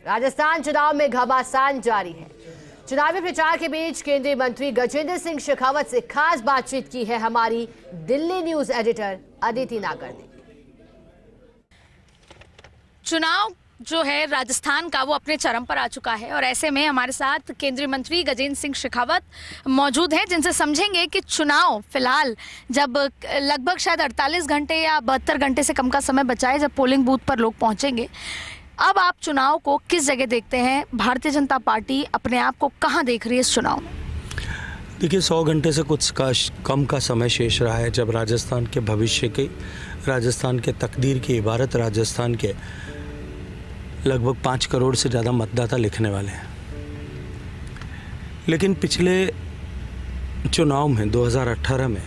राजस्थान चुनाव में घमासान जारी है। चुनावी प्रचार के बीच केंद्रीय मंत्री गजेंद्र सिंह शेखावत से खास बातचीत की है हमारी दिल्ली न्यूज एडिटर अदिति नागर ने। चुनाव जो है राजस्थान का वो अपने चरम पर आ चुका है और ऐसे में हमारे साथ केंद्रीय मंत्री गजेंद्र सिंह शेखावत मौजूद हैं, जिनसे समझेंगे कि चुनाव फिलहाल जब लगभग शायद 48 घंटे या 72 घंटे से कम का समय बचा है जब पोलिंग बूथ पर लोग पहुंचेंगे, अब आप चुनाव को किस जगह देखते हैं? भारतीय जनता पार्टी अपने आप को कहाँ देख रही है इस चुनाव में? देखिए, 100 घंटे से कुछ कम का समय शेष रहा है जब राजस्थान के भविष्य की, राजस्थान के तकदीर की इबारत राजस्थान के लगभग 5 करोड़ से ज़्यादा मतदाता लिखने वाले हैं। लेकिन पिछले चुनाव में 2018 में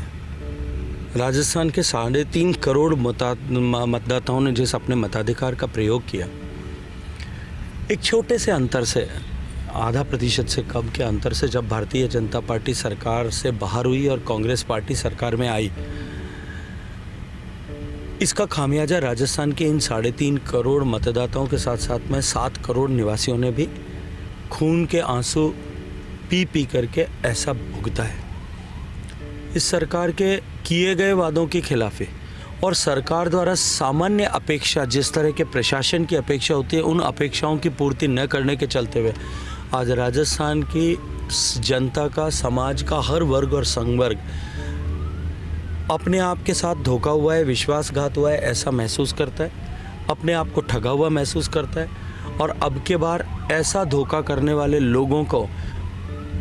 राजस्थान के 3.5 करोड़ मतदाताओं ने जिस अपने मताधिकार का प्रयोग किया, एक छोटे से अंतर से, आधा प्रतिशत से कम के अंतर से जब भारतीय जनता पार्टी सरकार से बाहर हुई और कांग्रेस पार्टी सरकार में आई, इसका खामियाजा राजस्थान के इन 3.5 करोड़ मतदाताओं के साथ साथ में 7 करोड़ निवासियों ने भी खून के आंसू पी पी करके ऐसा भुगता है। इस सरकार के किए गए वादों की खिलाफी और सरकार द्वारा सामान्य अपेक्षा, जिस तरह के प्रशासन की अपेक्षा होती है, उन अपेक्षाओं की पूर्ति न करने के चलते हुए आज राजस्थान की जनता का, समाज का हर वर्ग और संवर्ग अपने आप के साथ धोखा हुआ है, विश्वासघात हुआ है, ऐसा महसूस करता है, अपने आप को ठगा हुआ महसूस करता है और अब के बार ऐसा धोखा करने वाले लोगों को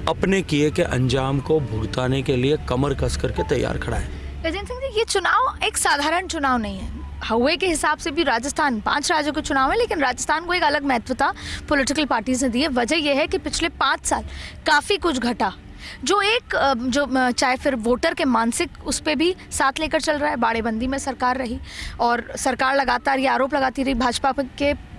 अपने किए के अंजाम को भुगताने के लिए कमर कस करके तैयार खड़ा है। गजेंद्र सिंह जी, ये चुनाव एक साधारण चुनाव नहीं है। हुए के हिसाब से भी राजस्थान 5 राज्यों के चुनाव है, लेकिन राजस्थान को एक अलग महत्वता पॉलिटिकल पार्टीज ने दी है। वजह यह है कि पिछले 5 साल काफ़ी कुछ घटा, जो चाहे फिर वोटर के मानसिक उस पर भी साथ लेकर चल रहा है। बाड़ेबंदी में सरकार रही और सरकार लगातार ये आरोप लगाती रही भाजपा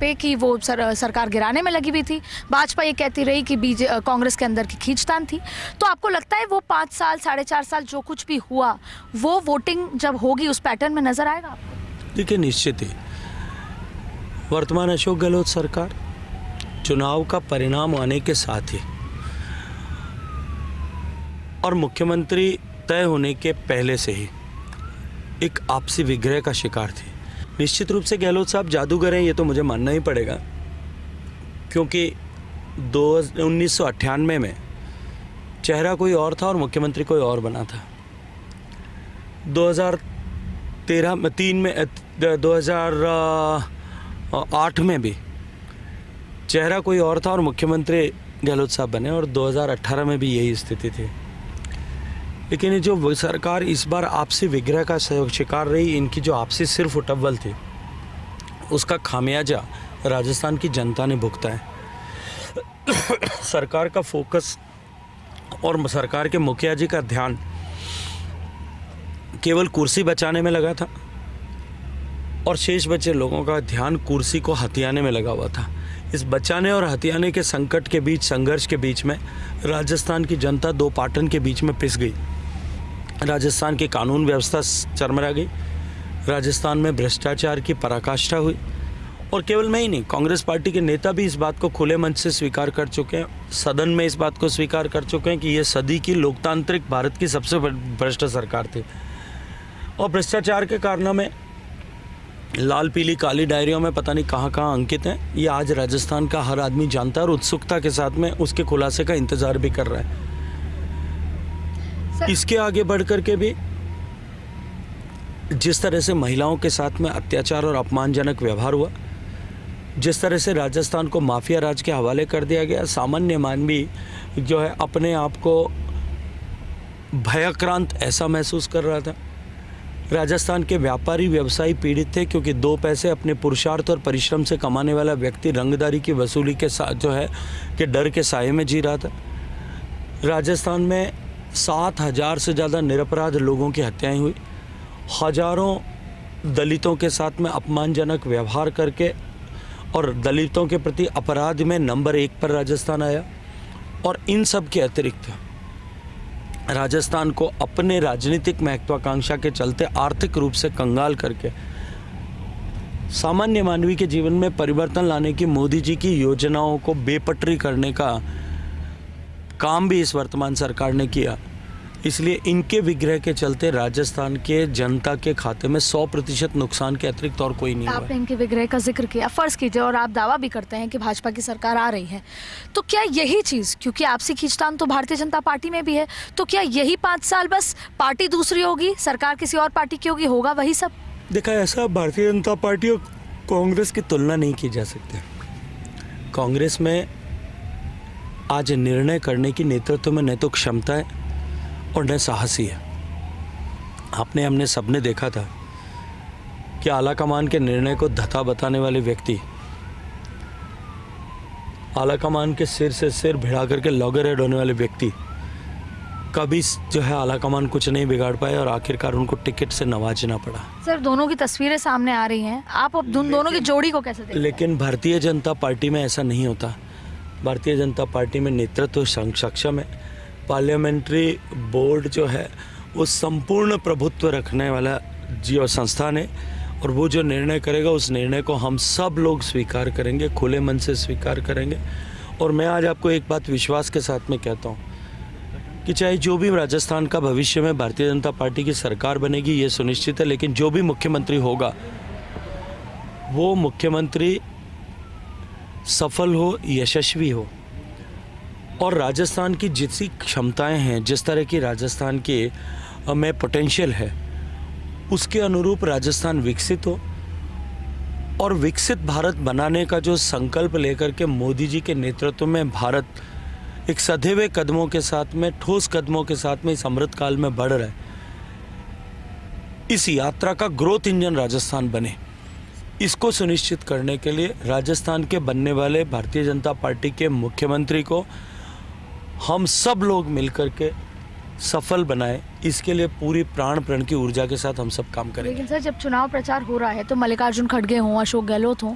पे कि वो सरकार गिराने में लगी हुई थी। भाजपा ये कहती रही कि कांग्रेस के अंदर की खींचतान थी। तो आपको लगता है वो 5 साल, 4.5 साल जो कुछ भी हुआ, वो वोटिंग जब होगी उस पैटर्न में नजर आएगा आपको? देखिए, निश्चित ही वर्तमान अशोक गहलोत सरकार चुनाव का परिणाम आने के साथ ही और मुख्यमंत्री तय होने के पहले से ही एक आपसी विग्रह का शिकार थी। निश्चित रूप से गहलोत साहब जादूगर हैं, ये तो मुझे मानना ही पड़ेगा, क्योंकि 1998 में चेहरा कोई और था और मुख्यमंत्री कोई और बना था। 2008 में भी चेहरा कोई और था और मुख्यमंत्री गहलोत साहब बने और 2018 में भी यही स्थिति थी। लेकिन ये जो सरकार इस बार आपसी विग्रह का शिकार रही, इनकी जो आपसी सिर्फ उटव्वल थी, उसका खामियाजा राजस्थान की जनता ने भुगता है। सरकार का फोकस और सरकार के मुखिया जी का ध्यान केवल कुर्सी बचाने में लगा था और शेष बचे लोगों का ध्यान कुर्सी को हथियाने में लगा हुआ था। इस बचाने और हथियाने के संकट के बीच, संघर्ष के बीच में राजस्थान की जनता 2 पाटन के बीच में पिस गई। राजस्थान की कानून व्यवस्था चरमरा गई, राजस्थान में भ्रष्टाचार की पराकाष्ठा हुई और केवल मैं ही नहीं, कांग्रेस पार्टी के नेता भी इस बात को खुले मंच से स्वीकार कर चुके हैं, सदन में इस बात को स्वीकार कर चुके हैं कि ये सदी की लोकतांत्रिक भारत की सबसे भ्रष्ट सरकार थी। और भ्रष्टाचार के कारनामे में लाल पीली काली डायरियों में पता नहीं कहाँ कहाँ अंकित हैं, ये आज राजस्थान का हर आदमी जानता है और उत्सुकता के साथ में उसके खुलासे का इंतजार भी कर रहा है। इसके आगे बढ़ कर के भी जिस तरह से महिलाओं के साथ में अत्याचार और अपमानजनक व्यवहार हुआ, जिस तरह से राजस्थान को माफिया राज के हवाले कर दिया गया, सामान्य मानवी जो है अपने आप को भयाक्रांत ऐसा महसूस कर रहा था। राजस्थान के व्यापारी व्यवसायी पीड़ित थे, क्योंकि 2 पैसे अपने पुरुषार्थ और परिश्रम से कमाने वाला व्यक्ति रंगदारी की वसूली के साथ जो है कि डर के साये में जी रहा था। राजस्थान में 7,000 से ज़्यादा निरपराध लोगों की हत्याएं हुई, हजारों दलितों के साथ में अपमानजनक व्यवहार करके और दलितों के प्रति अपराध में नंबर 1 पर राजस्थान आया। और इन सब के अतिरिक्त राजस्थान को अपने राजनीतिक महत्वाकांक्षा के चलते आर्थिक रूप से कंगाल करके सामान्य मानवी के जीवन में परिवर्तन लाने की मोदी जी की योजनाओं को बेपटरी करने का काम भी इस वर्तमान सरकार ने किया। इसलिए इनके विग्रह के चलते राजस्थान के जनता के खाते में 100% नुकसान के अतिरिक्त और कोई नहीं हुआ। आपने इनके विग्रह का जिक्र किया, फर्ज कीजिए और आप दावा भी करते हैं कि भाजपा की सरकार आ रही है, तो क्या यही चीज़, क्योंकि आपसी खींचतान तो भारतीय जनता पार्टी में भी है, तो क्या यही 5 साल बस पार्टी दूसरी होगी, सरकार किसी और पार्टी की होगी, होगा वही सब? देखा, ऐसा भारतीय जनता पार्टी और कांग्रेस की तुलना नहीं की जा सकती। कांग्रेस में आज निर्णय करने की नेतृत्व में न तो क्षमता है और न साहसी है। हमने सबने देखा था कि आलाकमान के निर्णय को धता बताने वाले व्यक्ति आलाकमान के सिर से सिर भिड़ा करके लॉगरहेड होने वाले व्यक्ति कभी जो है आलाकमान कुछ नहीं बिगाड़ पाए और आखिरकार उनको टिकट से नवाजना पड़ा। सर, दोनों की तस्वीरें सामने आ रही हैं, आप अब दोनों की जोड़ी को कैसे देखते हैं? लेकिन भारतीय जनता पार्टी में ऐसा नहीं होता। भारतीय जनता पार्टी में नेतृत्व सक्षम है। पार्लियामेंट्री बोर्ड जो है वो संपूर्ण प्रभुत्व रखने वाला जो संस्थान है और वो जो निर्णय करेगा उस निर्णय को हम सब लोग स्वीकार करेंगे, खुले मन से स्वीकार करेंगे। और मैं आज आपको एक बात विश्वास के साथ में कहता हूँ कि चाहे जो भी राजस्थान का भविष्य में भारतीय जनता पार्टी की सरकार बनेगी ये सुनिश्चित है, लेकिन जो भी मुख्यमंत्री होगा वो मुख्यमंत्री सफल हो, यशस्वी हो और राजस्थान की जितनी क्षमताएं हैं, जिस तरह की राजस्थान की में पोटेंशियल है उसके अनुरूप राजस्थान विकसित हो और विकसित भारत बनाने का जो संकल्प लेकर के मोदी जी के नेतृत्व में भारत एक सधे हुए कदमों के साथ में, ठोस कदमों के साथ में इस अमृत काल में बढ़ रहा है, इस यात्रा का ग्रोथ इंजन राजस्थान बने, इसको सुनिश्चित करने के लिए राजस्थान के बनने वाले भारतीय जनता पार्टी के मुख्यमंत्री को हम सब लोग मिलकर के सफल बनाए, इसके लिए पूरी प्राण प्रण की ऊर्जा के साथ हम सब काम करेंगे। लेकिन सर, जब चुनाव प्रचार हो रहा है तो मल्लिकार्जुन खड़गे हों, अशोक गहलोत हों,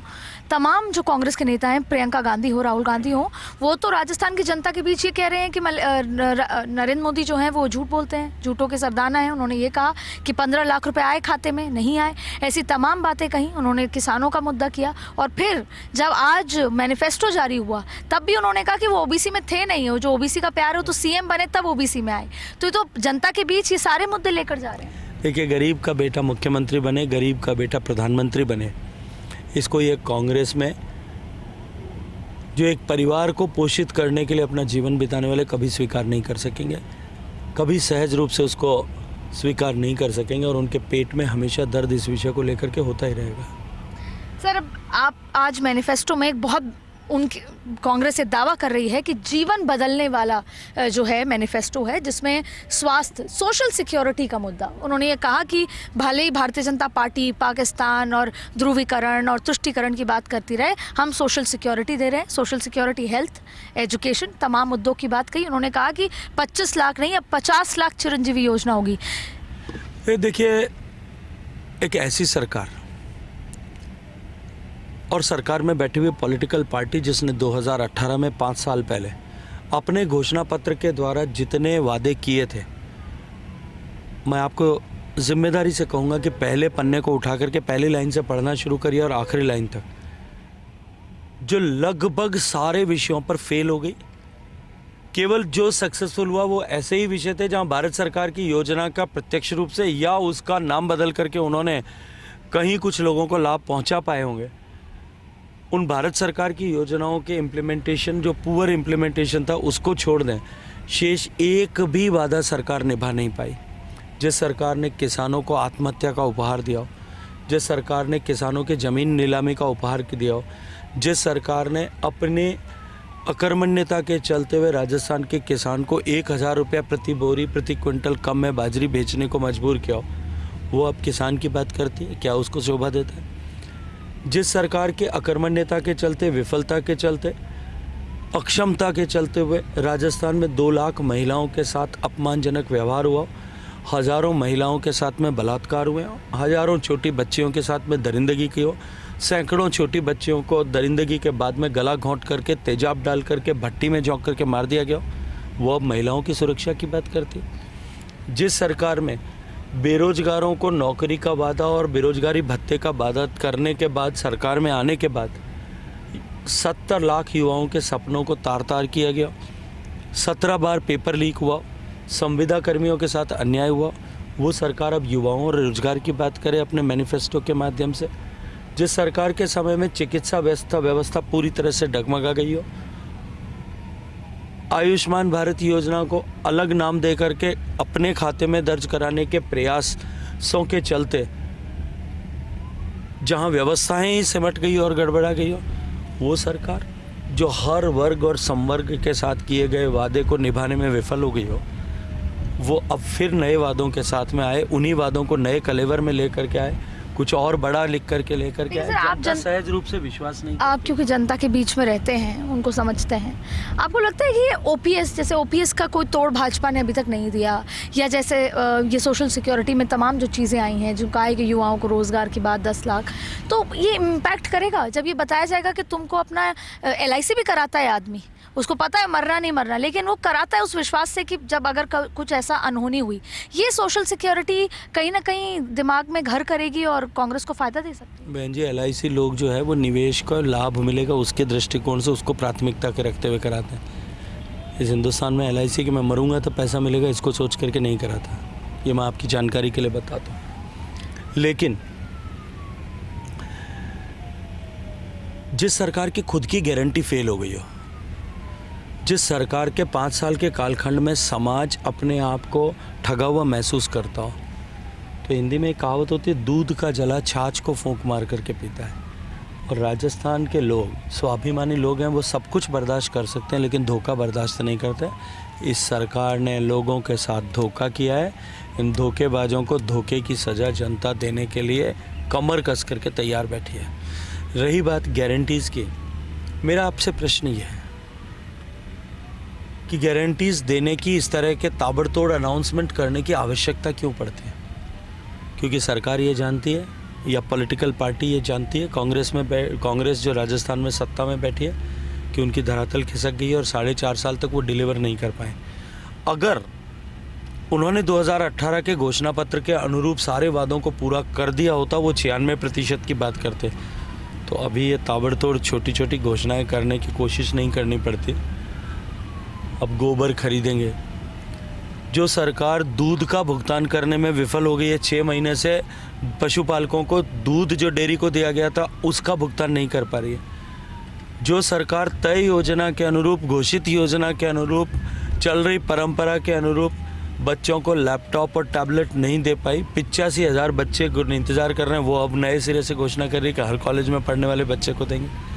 तमाम जो कांग्रेस के नेता हैं, प्रियंका गांधी हो, राहुल गांधी हो, वो तो राजस्थान की जनता के बीच ये कह रहे हैं कि नरेंद्र मोदी जो हैं वो झूठ बोलते हैं, झूठों के सरदाना हैं। उन्होंने ये कहा कि 15 लाख रुपए आए खाते में, नहीं आए, ऐसी तमाम बातें कही। उन्होंने किसानों का मुद्दा किया और फिर जब आज मैनिफेस्टो जारी हुआ तब भी उन्होंने कहा कि वो ओबीसी में थे नहीं, हो जो ओबीसी का प्यार हो तो सीएम बने तब ओबीसी में आए। तो ये तो जनता के बीच ये सारे मुद्दे लेकर जा रहे हैं। देखिए, गरीब का बेटा मुख्यमंत्री बने, गरीब का बेटा प्रधानमंत्री बने, इसको ये कांग्रेस में जो एक परिवार को पोषित करने के लिए अपना जीवन बिताने वाले कभी स्वीकार नहीं कर सकेंगे, कभी सहज रूप से उसको स्वीकार नहीं कर सकेंगे और उनके पेट में हमेशा दर्द इस विषय को लेकर के होता ही रहेगा। सर, अब आप आज मैनिफेस्टो में एक बहुत उनकी कांग्रेस से दावा कर रही है कि जीवन बदलने वाला जो है मैनिफेस्टो है, जिसमें स्वास्थ्य, सोशल सिक्योरिटी का मुद्दा, उन्होंने ये कहा कि भले ही भारतीय जनता पार्टी पाकिस्तान और ध्रुवीकरण और तुष्टीकरण की बात करती रहे, हम सोशल सिक्योरिटी दे रहे हैं, सोशल सिक्योरिटी, हेल्थ, एजुकेशन, तमाम मुद्दों की बात कही। उन्होंने कहा कि 25 लाख नहीं, अब 50 लाख चिरंजीवी योजना होगी। देखिए, एक ऐसी सरकार और सरकार में बैठी हुई पॉलिटिकल पार्टी जिसने 2018 में 5 साल पहले अपने घोषणा पत्र के द्वारा जितने वादे किए थे, मैं आपको जिम्मेदारी से कहूँगा कि पहले पन्ने को उठा करके पहली लाइन से पढ़ना शुरू करिए और आखिरी लाइन तक, जो लगभग सारे विषयों पर फेल हो गई। केवल जो सक्सेसफुल हुआ वो ऐसे ही विषय थे जहाँ भारत सरकार की योजना का प्रत्यक्ष रूप से या उसका नाम बदल करके उन्होंने कहीं कुछ लोगों को लाभ पहुँचा पाए होंगे। उन भारत सरकार की योजनाओं के इम्प्लीमेंटेशन, जो पुअर इम्प्लीमेंटेशन था, उसको छोड़ दें, शेष एक भी वादा सरकार निभा नहीं पाई। जिस सरकार ने किसानों को आत्महत्या का उपहार दिया हो, जिस सरकार ने किसानों के ज़मीन नीलामी का उपहार दिया हो, जिस सरकार ने अपने अकर्मण्यता के चलते हुए राजस्थान के किसान को 1000 रुपया प्रति बोरी, प्रति क्विंटल कम में बाजरी बेचने को मजबूर किया हो, वो अब किसान की बात करती है? क्या उसको शोभा देता है? जिस सरकार के अकर्मण्यता के चलते, विफलता के चलते, अक्षमता के चलते हुए राजस्थान में 2 लाख महिलाओं के साथ अपमानजनक व्यवहार हुआ, हज़ारों महिलाओं के साथ में बलात्कार हुए, हज़ारों छोटी बच्चियों के साथ में दरिंदगी की हो, सैकड़ों छोटी बच्चियों को दरिंदगी के बाद में गला घोंट करके, तेजाब डाल करके, भट्टी में झोंक करके मार दिया गया, वो अब महिलाओं की सुरक्षा की बात करती है। जिस सरकार में बेरोजगारों को नौकरी का वादा और बेरोजगारी भत्ते का वादा करने के बाद, सरकार में आने के बाद 70 लाख युवाओं के सपनों को तार तार किया गया। 17 बार पेपर लीक हुआ, संविदा कर्मियों के साथ अन्याय हुआ। वो सरकार अब युवाओं और रोजगार की बात करे अपने मैनिफेस्टो के माध्यम से। जिस सरकार के समय में चिकित्सा व्यवस्था पूरी तरह से डगमगा गई हो, आयुष्मान भारत योजना को अलग नाम दे करके अपने खाते में दर्ज कराने के प्रयासों के चलते जहां व्यवस्थाएं ही सिमट गई और गड़बड़ा गई हो, वो सरकार जो हर वर्ग और संवर्ग के साथ किए गए वादे को निभाने में विफल हो गई हो, वो अब फिर नए वादों के साथ में आए, उन्हीं वादों को नए कलेवर में लेकर के आए, कुछ और बड़ा लिख करके लेकर के आए। जनता सहज रूप से विश्वास नहीं। आप क्योंकि जनता के बीच में रहते हैं, उनको समझते हैं, आपको लगता है कि ये ओपीएस, जैसे ओपीएस का कोई तोड़ भाजपा ने अभी तक नहीं दिया, या जैसे ये सोशल सिक्योरिटी में तमाम जो चीज़ें आई हैं, जो कहा है कि युवाओं को रोज़गार की बात 10 लाख, तो ये इम्पैक्ट करेगा जब ये बताया जाएगा कि तुमको अपना LIC भी कराता है आदमी, उसको पता है मरना नहीं मरना, लेकिन वो कराता है उस विश्वास से कि जब अगर कुछ ऐसा अनहोनी हुई, ये सोशल सिक्योरिटी कहीं ना कहीं दिमाग में घर करेगी और कांग्रेस को फायदा दे सकती है। बहन जी, LIC लोग जो है वो निवेश का लाभ मिलेगा उसके दृष्टिकोण से उसको प्राथमिकता के रखते हुए कराते हैं। इस हिंदुस्तान में LIC कि मैं मरूंगा तो पैसा मिलेगा, इसको सोच करके नहीं कराता। ये मैं आपकी जानकारी के लिए बताता हूँ। लेकिन जिस सरकार की खुद की गारंटी फेल हो गई हो, जिस सरकार के 5 साल के कालखंड में समाज अपने आप को ठगा हुआ महसूस करता हो, तो हिंदी में एक कहावत होती है, दूध का जला छाछ को फूंक मार करके पीता है। और राजस्थान के लोग स्वाभिमानी लोग हैं, वो सब कुछ बर्दाश्त कर सकते हैं, लेकिन धोखा बर्दाश्त नहीं करते। इस सरकार ने लोगों के साथ धोखा किया है। इन धोखेबाजों को धोखे की सज़ा जनता देने के लिए कमर कस करके तैयार बैठी है। रही बात गारंटीज़ की, मेरा आपसे प्रश्न ये है कि गारंटीज़ देने की इस तरह के ताबड़तोड़ अनाउंसमेंट करने की आवश्यकता क्यों पड़ती है? क्योंकि सरकार ये जानती है या पॉलिटिकल पार्टी ये जानती है, कांग्रेस जो राजस्थान में सत्ता में बैठी है, कि उनकी धरातल खिसक गई है और 4.5 साल तक वो डिलीवर नहीं कर पाए। अगर उन्होंने 2018 के घोषणा पत्र के अनुरूप सारे वादों को पूरा कर दिया होता, वो 96% की बात करते, तो अभी ये ताबड़तोड़ छोटी छोटी घोषणाएं करने की कोशिश नहीं करनी पड़ती। अब गोबर खरीदेंगे, जो सरकार दूध का भुगतान करने में विफल हो गई है, 6 महीने से पशुपालकों को दूध जो डेयरी को दिया गया था उसका भुगतान नहीं कर पा रही है। जो सरकार तय योजना के अनुरूप, घोषित योजना के अनुरूप, चल रही परंपरा के अनुरूप बच्चों को लैपटॉप और टैबलेट नहीं दे पाई, 85,000 बच्चे इंतज़ार कर रहे हैं, वो अब नए सिरे से घोषणा कर रही है कि हर कॉलेज में पढ़ने वाले बच्चे को देंगे।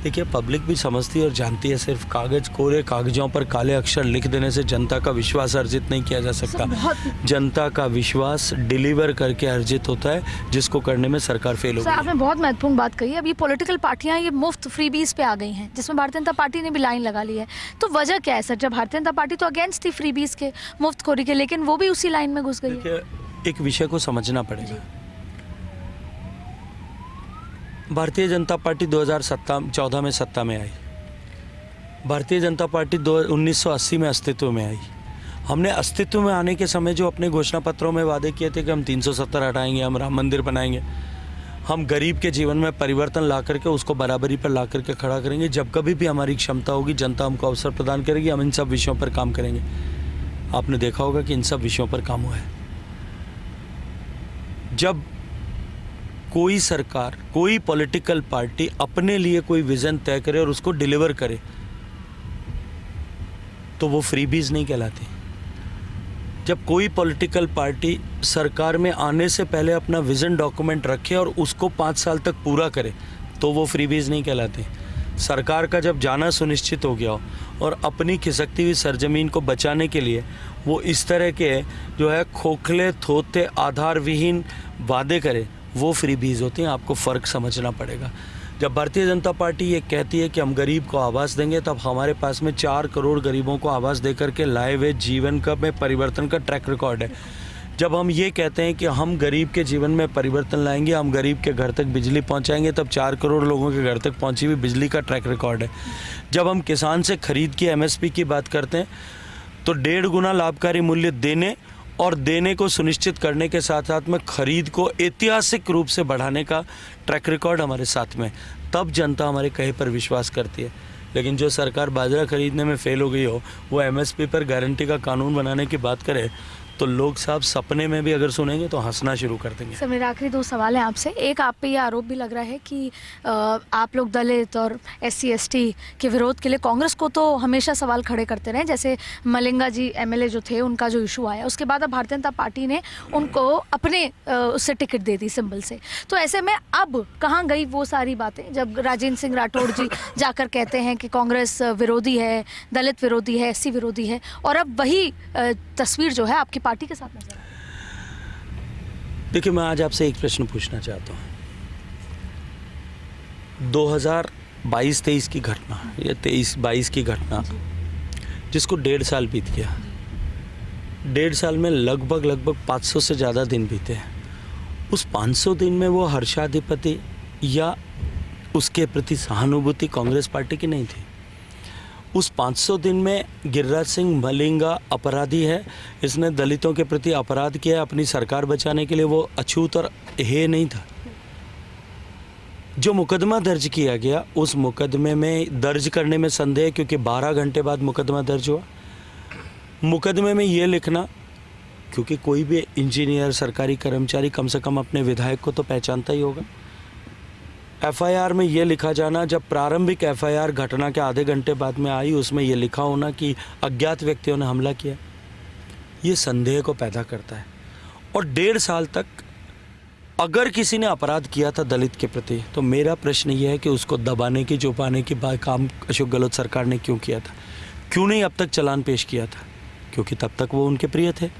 देखिए, पब्लिक भी समझती है और जानती है, सिर्फ कोरे कागजों पर काले अक्षर लिख देने से जनता का विश्वास अर्जित नहीं किया जा सकता। जनता का विश्वास डिलीवर करके अर्जित होता है, जिसको करने में सरकार फेल हो गई। आपने बहुत महत्वपूर्ण बात कही। अब ये पॉलिटिकल पार्टियां ये मुफ्त फ्रीबीज पे आ गई हैं, जिसमें भारतीय जनता पार्टी ने भी लाइन लगा ली है। तो वजह क्या है सर? जब भारतीय जनता पार्टी तो अगेंस्ट थी फ्रीबीज के, मुफ्तखोरी के, लेकिन वो भी उसी लाइन में घुस गई है। एक विषय को समझना पड़ेगा। भारतीय जनता पार्टी 2014 में सत्ता में आई। भारतीय जनता पार्टी 1980 में अस्तित्व में आई। हमने अस्तित्व में आने के समय जो अपने घोषणा पत्रों में वादे किए थे कि हम 370 हटाएंगे, हम राम मंदिर बनाएंगे, हम गरीब के जीवन में परिवर्तन ला करके उसको बराबरी पर ला करके खड़ा करेंगे, जब कभी भी हमारी क्षमता होगी, जनता हमको अवसर प्रदान करेगी, हम इन सब विषयों पर काम करेंगे। आपने देखा होगा कि इन सब विषयों पर काम हुआ है। जब कोई सरकार, कोई पॉलिटिकल पार्टी अपने लिए कोई विजन तय करे और उसको डिलीवर करे, तो वो फ्रीबीज नहीं कहलाती। जब कोई पॉलिटिकल पार्टी सरकार में आने से पहले अपना विजन डॉक्यूमेंट रखे और उसको 5 साल तक पूरा करे, तो वो फ्रीबीज नहीं कहलाती। सरकार का जब जाना सुनिश्चित हो गया हो और अपनी खिसकती हुई सरजमीन को बचाने के लिए वो इस तरह के जो है खोखले, थोते, आधार विहीन वादे करे, वो फ्रीबीज होती हैं। आपको फ़र्क समझना पड़ेगा। जब भारतीय जनता पार्टी ये कहती है कि हम गरीब को आवास देंगे, तब हमारे पास में 4 करोड़ गरीबों को आवास देकर के लाए हुए जीवन का में परिवर्तन का ट्रैक रिकॉर्ड है। जब हम ये कहते हैं कि हम गरीब के जीवन में परिवर्तन लाएंगे, हम गरीब के घर तक बिजली पहुंचाएंगे, तब 4 करोड़ लोगों के घर तक पहुंची हुई बिजली का ट्रैक रिकॉर्ड है। जब हम किसान से खरीद की MSP की बात करते हैं, तो 1.5 गुना लाभकारी मूल्य देने और देने को सुनिश्चित करने के साथ साथ में खरीद को ऐतिहासिक रूप से बढ़ाने का ट्रैक रिकॉर्ड हमारे साथ में, तब जनता हमारे कहे पर विश्वास करती है। लेकिन जो सरकार बाजरा खरीदने में फेल हो गई हो, वो एमएसपी पर गारंटी का कानून बनाने की बात करे, तो लोग साहब सपने में भी अगर सुनेंगे तो हंसना शुरू कर देंगे। सर, मेरे आखिरी 2 सवाल हैं आपसे। एक, आप पे ये आरोप भी लग रहा है कि आप लोग दलित और SC ST के विरोध के लिए कांग्रेस को तो हमेशा सवाल खड़े करते रहे। जैसे मलिंगा जी MLA जो थे, उनका जो इशू आया, उसके बाद अब भारतीय जनता पार्टी ने उनको अपने उससे टिकट दे दी, सिंबल से। तो ऐसे में अब कहाँ गई वो सारी बातें, जब राजेंद्र सिंह राठौड़ जी जाकर कहते हैं कि कांग्रेस विरोधी है, दलित विरोधी है, SC विरोधी है, और अब वही तस्वीर जो है आपकी पार्टी के साथ नजर। देखिए, मैं आज आपसे एक प्रश्न पूछना चाहता हूँ। 2022-23 की घटना या 23-22 की घटना, जिसको 1.5 साल बीत गया, 1.5 साल में लगभग 500 से ज़्यादा दिन बीते हैं। उस 500 दिन में वो हर्षाधिपति या उसके प्रति सहानुभूति कांग्रेस पार्टी की नहीं थी। उस 500 दिन में गिरिराज सिंह मलिंगा अपराधी है, इसने दलितों के प्रति अपराध किया, अपनी सरकार बचाने के लिए वो अछूत और हे नहीं था। जो मुकदमा दर्ज किया गया, उस मुकदमे में दर्ज करने में संदेह, क्योंकि 12 घंटे बाद मुकदमा दर्ज हुआ। मुकदमे में ये लिखना, क्योंकि कोई भी इंजीनियर, सरकारी कर्मचारी कम से कम अपने विधायक को तो पहचानता ही होगा। FIR में ये लिखा जाना, जब प्रारंभिक FIR घटना के आधे घंटे बाद में आई, उसमें ये लिखा होना कि अज्ञात व्यक्तियों ने हमला किया, ये संदेह को पैदा करता है। और 1.5 साल तक अगर किसी ने अपराध किया था दलित के प्रति, तो मेरा प्रश्न ये है कि उसको दबाने की, छुपाने की काम अशोक गहलोत सरकार ने क्यों किया था? क्यों नहीं अब तक चालान पेश किया था? क्योंकि तब तक वो उनके प्रिय थे।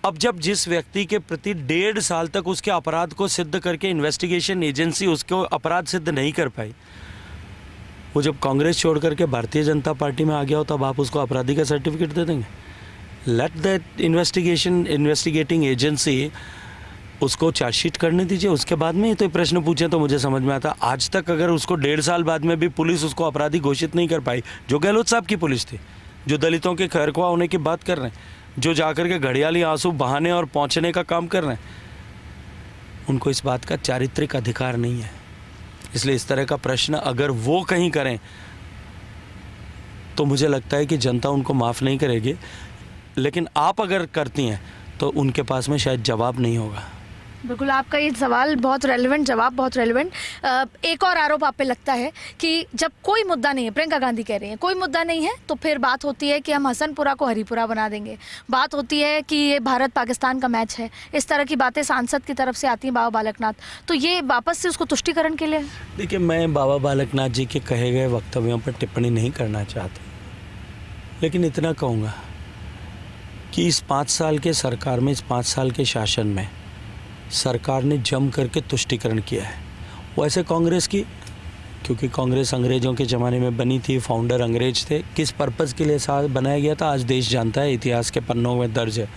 अब जब जिस व्यक्ति के प्रति 1.5 साल तक उसके अपराध को सिद्ध करके इन्वेस्टिगेशन एजेंसी उसको अपराध सिद्ध नहीं कर पाई, वो जब कांग्रेस छोड़ करके भारतीय जनता पार्टी में आ गया हो, तब आप उसको अपराधी का सर्टिफिकेट दे देंगे? लेट द इन्वेस्टिगेटिंग एजेंसी उसको चार्जशीट करने दीजिए, उसके बाद में ये तो प्रश्न पूछे तो मुझे समझ में आता। आज तक अगर उसको 1.5 साल बाद में भी पुलिस उसको अपराधी घोषित नहीं कर पाई, जो गहलोत साहब की पुलिस थी, जो दलितों के खैरख्वाह होने की बात कर रहे हैं, जो जाकर के घड़ियाली आंसू बहाने और पहुंचने का काम कर रहे हैं, उनको इस बात का चारित्रिक अधिकार नहीं है। इसलिए इस तरह का प्रश्न अगर वो कहीं करें तो मुझे लगता है कि जनता उनको माफ़ नहीं करेगी। लेकिन आप अगर करती हैं तो उनके पास में शायद जवाब नहीं होगा। बिल्कुल, आपका ये सवाल बहुत रेलेवेंट, जवाब बहुत रेलेवेंट। एक और आरोप आप पे लगता है कि जब कोई मुद्दा नहीं है, प्रियंका गांधी कह रही हैं कोई मुद्दा नहीं है, तो फिर बात होती है कि हम हसनपुरा को हरिपुरा बना देंगे, बात होती है कि ये भारत पाकिस्तान का मैच है, इस तरह की बातें सांसद की तरफ से आती हैं बाबा बालकनाथ। तो ये वापस से उसको तुष्टिकरण के लिए? देखिए, मैं बाबा बालकनाथ जी के कहे गए वक्तव्यों पर टिप्पणी नहीं करना चाहता, लेकिन इतना कहूँगा कि इस 5 साल के सरकार में, इस 5 साल के शासन में सरकार ने जम करके तुष्टिकरण किया है। वो ऐसे कांग्रेस की, क्योंकि कांग्रेस अंग्रेज़ों के ज़माने में बनी थी, फाउंडर अंग्रेज थे, किस पर्पज़ के लिए बनाया गया था आज देश जानता है, इतिहास के पन्नों में दर्ज है।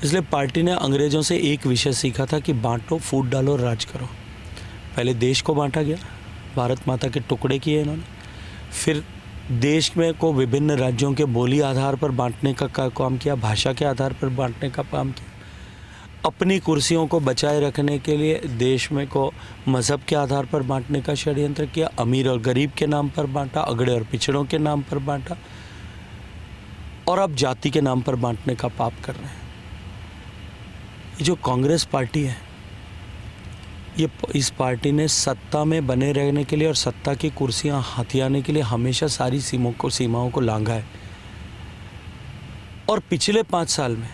इसलिए पार्टी ने अंग्रेज़ों से एक विषय सीखा था कि बांटो, फूट डालो, राज करो। पहले देश को बांटा गया, भारत माता के टुकड़े किए इन्होंने, फिर देश में को विभिन्न राज्यों के बोली आधार पर बांटने का काम किया, भाषा के आधार पर बांटने का काम किया, अपनी कुर्सियों को बचाए रखने के लिए देश में को मज़हब के आधार पर बांटने का षड्यंत्र किया, अमीर और गरीब के नाम पर बांटा, अगड़े और पिछड़ों के नाम पर बांटा, और अब जाति के नाम पर बांटने का पाप कर रहे हैं। ये जो कांग्रेस पार्टी है, ये इस पार्टी ने सत्ता में बने रहने के लिए और सत्ता की कुर्सियां हथियाने के लिए हमेशा सारी सीमाओं को लांघा है। और पिछले 5 साल में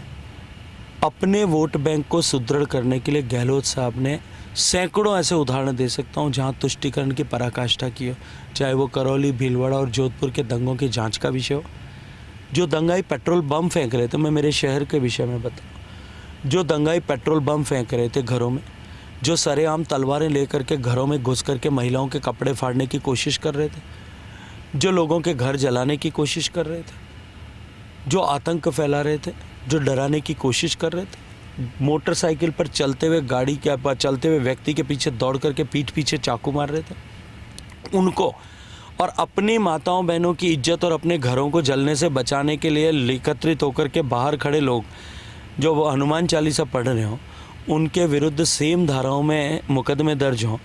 अपने वोट बैंक को सुदृढ़ करने के लिए गहलोत साहब ने सैकड़ों ऐसे उदाहरण दे सकता हूं जहां तुष्टिकरण की पराकाष्ठा की हो, चाहे वो करौली, भीलवाड़ा और जोधपुर के दंगों की जांच का विषय हो। जो दंगाई पेट्रोल बम फेंक रहे थे, मैं मेरे शहर के विषय में बताऊँ, जो दंगाई पेट्रोल बम फेंक रहे थे घरों में, जो सरेआम तलवारें लेकर के घरों में घुस करके महिलाओं के कपड़े फाड़ने की कोशिश कर रहे थे, जो लोगों के घर जलाने की कोशिश कर रहे थे, जो आतंक फैला रहे थे, जो डराने की कोशिश कर रहे थे, मोटरसाइकिल पर चलते हुए व्यक्ति के पीछे दौड़ करके पीठ पीछे चाकू मार रहे थे, उनको और अपनी माताओं बहनों की इज्जत और अपने घरों को जलने से बचाने के लिए एकत्रित होकर के बाहर खड़े लोग जो वो हनुमान चालीसा पढ़ रहे हों, उनके विरुद्ध सेम धाराओं में मुकदमे दर्ज हों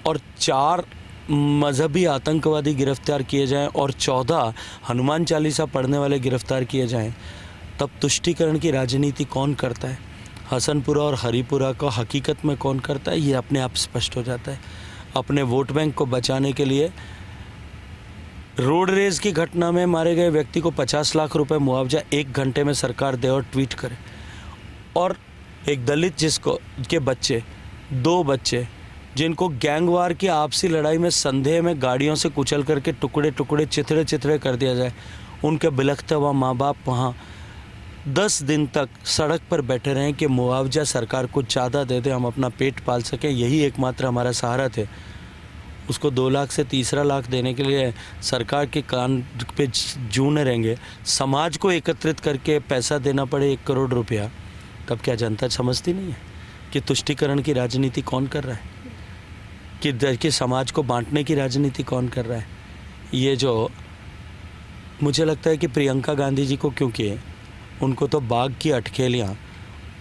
और 4 मजहबी आतंकवादी गिरफ्तार किए जाएं और 14 हनुमान चालीसा पढ़ने वाले गिरफ्तार किए जाएं, तब तुष्टीकरण की राजनीति कौन करता है, हसनपुरा और हरिपुरा को हकीकत में कौन करता है, ये अपने आप स्पष्ट हो जाता है। अपने वोट बैंक को बचाने के लिए रोड रेज की घटना में मारे गए व्यक्ति को 50 लाख रुपए मुआवजा 1 घंटे में सरकार दे और ट्वीट करे, और एक दलित जिसको के बच्चे 2 बच्चे जिनको गैंगवार की आपसी लड़ाई में संदेह में गाड़ियों से कुचल करके टुकड़े टुकड़े चिथड़े चिथड़े कर दिया जाए, उनके बिलखते हुआ माँ बाप वहाँ 10 दिन तक सड़क पर बैठे रहें कि मुआवजा सरकार को ज़्यादा दे दे, हम अपना पेट पाल सकें, यही एकमात्र हमारा सहारा थे। उसको 2 लाख से तीसरा लाख देने के लिए सरकार के कान पे जूने रहेंगे, समाज को एकत्रित करके पैसा देना पड़े 1 करोड़ रुपया, तब क्या जनता समझती नहीं है कि तुष्टीकरण की राजनीति कौन कर रहा है, कि समाज को बांटने की राजनीति कौन कर रहा है। ये जो मुझे लगता है कि प्रियंका गांधी जी को, क्योंकि उनको तो बाघ की अटखेलियाँ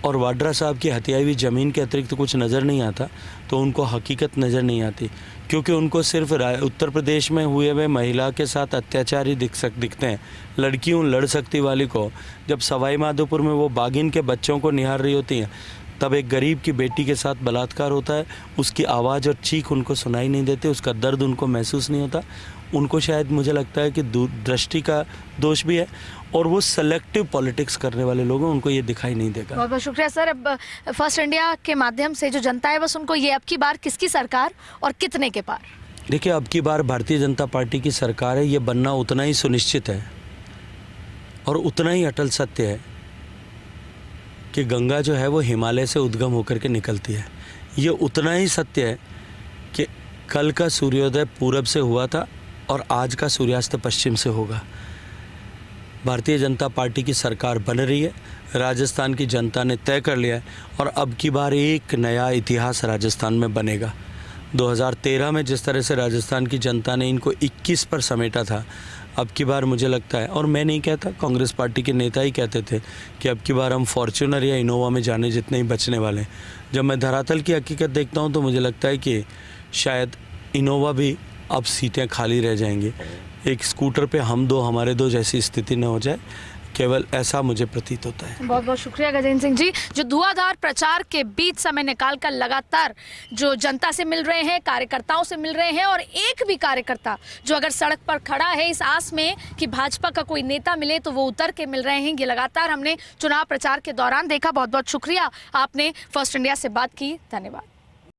और वाड्रा साहब की हथियाई हुई ज़मीन के अतिरिक्त कुछ नज़र नहीं आता, तो उनको हकीकत नज़र नहीं आती, क्योंकि उनको सिर्फ उत्तर प्रदेश में हुए हुए महिला के साथ अत्याचार ही दिखते हैं। लड़की उन लड़ सकती वाली को जब सवाई माधोपुर में वो बाघिन के बच्चों को निहार रही होती हैं, तब एक गरीब की बेटी के साथ बलात्कार होता है, उसकी आवाज़ और चीख उनको सुनाई नहीं देती, उसका दर्द उनको महसूस नहीं होता। उनको शायद मुझे लगता है कि दूरदृष्टि का दोष भी है, और वो सेलेक्टिव पॉलिटिक्स करने वाले लोग हैं, उनको ये दिखाई नहीं देगा। बहुत बहुत शुक्रिया सर। अब फर्स्ट इंडिया के माध्यम से जो जनता है, बस उनको ये अब की बार किसकी सरकार और कितने के पार? देखिए, अब की बार भारतीय जनता पार्टी की सरकार है, ये बनना उतना ही सुनिश्चित है और उतना ही अटल सत्य है कि गंगा जो है वो हिमालय से उद्गम होकर के निकलती है। ये उतना ही सत्य है कि कल का सूर्योदय पूरब से हुआ था और आज का सूर्यास्त पश्चिम से होगा। भारतीय जनता पार्टी की सरकार बन रही है, राजस्थान की जनता ने तय कर लिया है, और अब की बार एक नया इतिहास राजस्थान में बनेगा। 2013 में जिस तरह से राजस्थान की जनता ने इनको 21 पर समेटा था, अब की बार मुझे लगता है, और मैं नहीं कहता, कांग्रेस पार्टी के नेता ही कहते थे कि अब की बार हम फॉर्च्यूनर या इनोवा में जाने जितने ही बचने वाले हैं। जब मैं धरातल की हकीकत देखता हूं तो मुझे लगता है कि शायद इनोवा भी अब सीटें खाली रह जाएंगी, एक स्कूटर पे हम 2 हमारे 2 जैसी स्थिति न हो जाए, केवल ऐसा मुझे प्रतीत होता है। बहुत बहुत शुक्रिया गजेंद्र सिंह जी, जो धुआंधार प्रचार के बीच समय निकालकर लगातार जो जनता से मिल रहे हैं, कार्यकर्ताओं से मिल रहे हैं, और एक भी कार्यकर्ता जो अगर सड़क पर खड़ा है इस आस में कि भाजपा का कोई नेता मिले तो वो उतर के मिल रहे हैं, ये लगातार हमने चुनाव प्रचार के दौरान देखा। बहुत बहुत शुक्रिया, आपने फर्स्ट इंडिया से बात की, धन्यवाद।